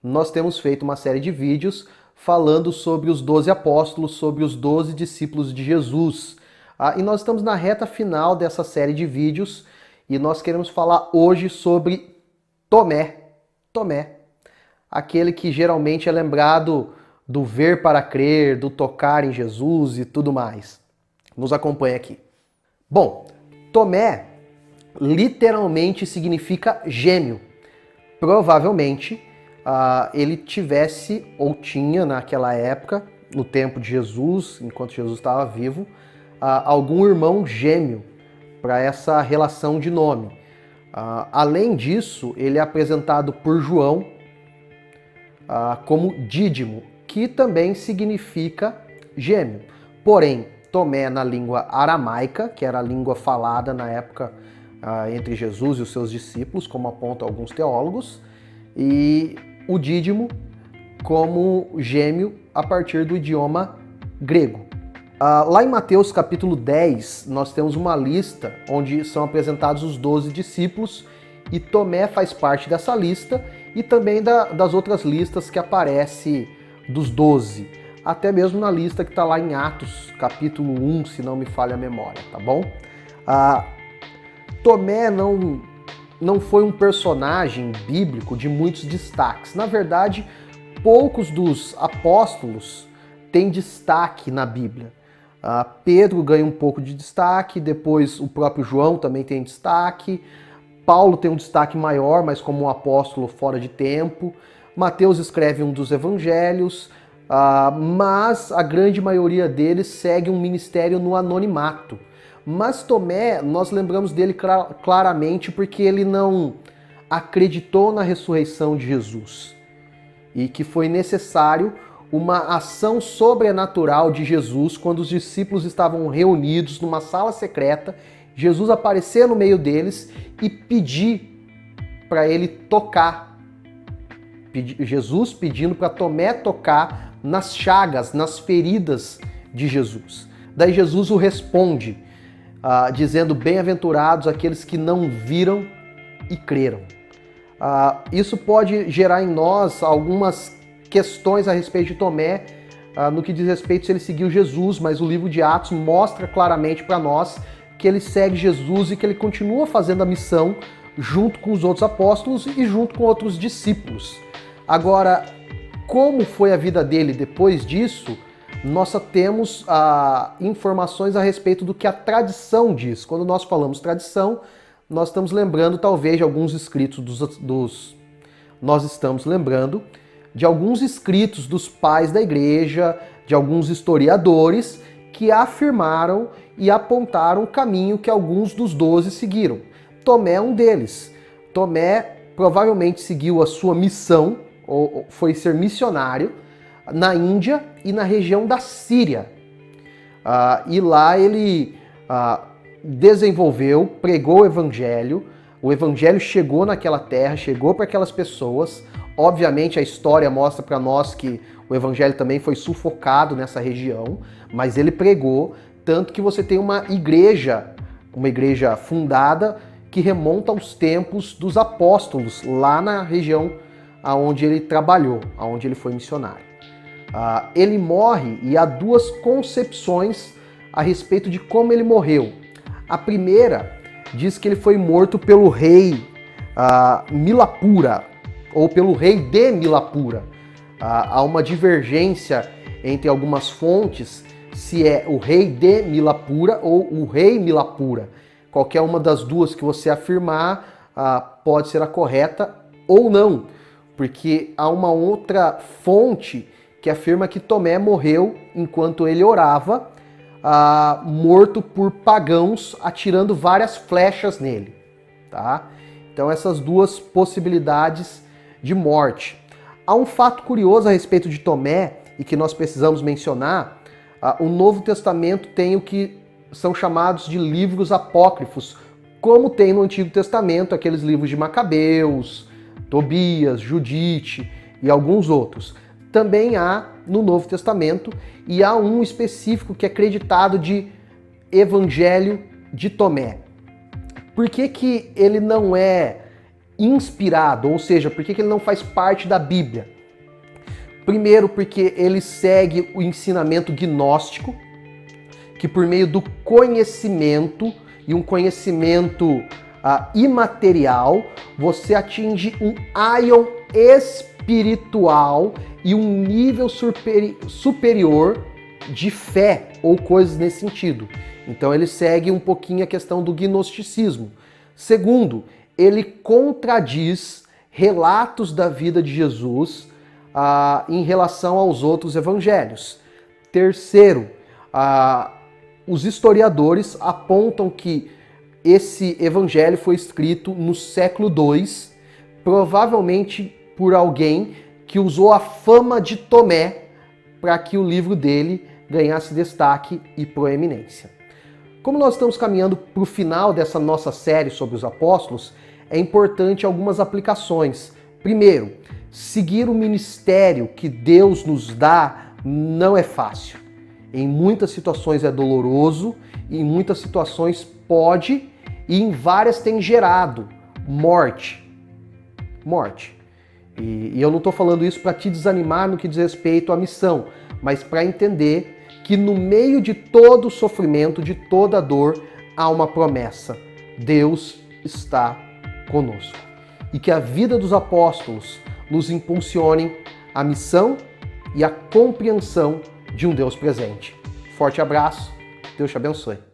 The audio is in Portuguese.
nós temos feito uma série de vídeos falando sobre os 12 apóstolos, sobre os 12 discípulos de Jesus. E nós estamos na reta final dessa série de vídeos e nós queremos falar hoje sobre Tomé. Tomé, aquele que geralmente é lembrado do ver para crer, do tocar em Jesus e tudo mais. Nos acompanha aqui. Bom, Tomé literalmente significa gêmeo. Provavelmente ele tivesse ou tinha naquela época, no tempo de Jesus, enquanto Jesus estava vivo, algum irmão gêmeo para essa relação de nome. Além disso, ele é apresentado por João como Dídimo, que também significa gêmeo. Porém, Tomé na língua aramaica, que era a língua falada na época entre Jesus e os seus discípulos, como apontam alguns teólogos, e o Dídimo como gêmeo a partir do idioma grego. Lá em Mateus capítulo 10, nós temos uma lista onde são apresentados os 12 discípulos e Tomé faz parte dessa lista e também das outras listas que aparece dos 12, até mesmo na lista que está lá em Atos capítulo 1, se não me falha a memória, tá bom? Tomé não foi um personagem bíblico de muitos destaques. Na verdade, poucos dos apóstolos têm destaque na Bíblia. Pedro ganha um pouco de destaque, depois o próprio João também tem destaque, Paulo tem um destaque maior, mas como um apóstolo fora de tempo, Mateus escreve um dos evangelhos, mas a grande maioria deles segue um ministério no anonimato. Mas Tomé, nós lembramos dele claramente porque ele não acreditou na ressurreição de Jesus e que foi necessário uma ação sobrenatural de Jesus quando os discípulos estavam reunidos numa sala secreta, Jesus aparecer no meio deles e pedir para ele tocar. Jesus pedindo para Tomé tocar nas chagas, nas feridas de Jesus. Daí Jesus o responde, dizendo: bem-aventurados aqueles que não viram e creram. Isso pode gerar em nós algumas questões a respeito de Tomé, no que diz respeito se ele seguiu Jesus, mas o livro de Atos mostra claramente para nós que ele segue Jesus e que ele continua fazendo a missão junto com os outros apóstolos e junto com outros discípulos. Agora, como foi a vida dele depois disso, nós nós temos informações a respeito do que a tradição diz. Quando nós falamos tradição, nós estamos lembrando talvez de alguns escritos nós estamos lembrando de alguns escritos dos pais da igreja, de alguns historiadores que afirmaram e apontaram o caminho que alguns dos 12 seguiram. Tomé é um deles. Tomé provavelmente seguiu a sua missão, ou foi ser missionário, na Índia e na região da Síria. E lá ele desenvolveu, pregou o evangelho chegou naquela terra, chegou para aquelas pessoas. Obviamente a história mostra para nós que o evangelho também foi sufocado nessa região, mas ele pregou, tanto que você tem uma igreja fundada que remonta aos tempos dos apóstolos, lá na região onde ele trabalhou, onde ele foi missionário. Ele morre e há duas concepções a respeito de como ele morreu. A primeira diz que ele foi morto pelo rei Milapura, ou pelo rei de Milapura. Há uma divergência entre algumas fontes se é o rei de Milapura ou o rei Milapura. Qualquer uma das duas que você afirmar pode ser a correta ou não, porque há uma outra fonte que afirma que Tomé morreu enquanto ele orava, morto por pagãos atirando várias flechas nele. Tá? Então essas duas possibilidades de morte. Há um fato curioso a respeito de Tomé e que nós precisamos mencionar. O Novo Testamento tem o que são chamados de livros apócrifos, como tem no Antigo Testamento aqueles livros de Macabeus, Tobias, Judite e alguns outros. Também há no Novo Testamento, e há um específico que é acreditado de Evangelho de Tomé. Por que que ele não é inspirado, ou seja, por que ele não faz parte da Bíblia? Primeiro, porque ele segue o ensinamento gnóstico, que por meio do conhecimento, e um conhecimento imaterial, você atinge um aion espiritual e um nível superior de fé, ou coisas nesse sentido. Então ele segue um pouquinho a questão do gnosticismo. Segundo, ele contradiz relatos da vida de Jesus em relação aos outros evangelhos. Terceiro, os historiadores apontam que esse evangelho foi escrito no século II, provavelmente por alguém que usou a fama de Tomé para que o livro dele ganhasse destaque e proeminência. Como nós estamos caminhando para o final dessa nossa série sobre os apóstolos, é importante algumas aplicações. Primeiro, seguir o ministério que Deus nos dá não é fácil. Em muitas situações é doloroso, em muitas situações pode, e em várias tem gerado morte. Morte. E eu não estou falando isso para te desanimar no que diz respeito à missão, mas para entender que no meio de todo o sofrimento, de toda a dor, há uma promessa. Deus está conosco. E que a vida dos apóstolos nos impulsione a missão e a compreensão de um Deus presente. Forte abraço, Deus te abençoe.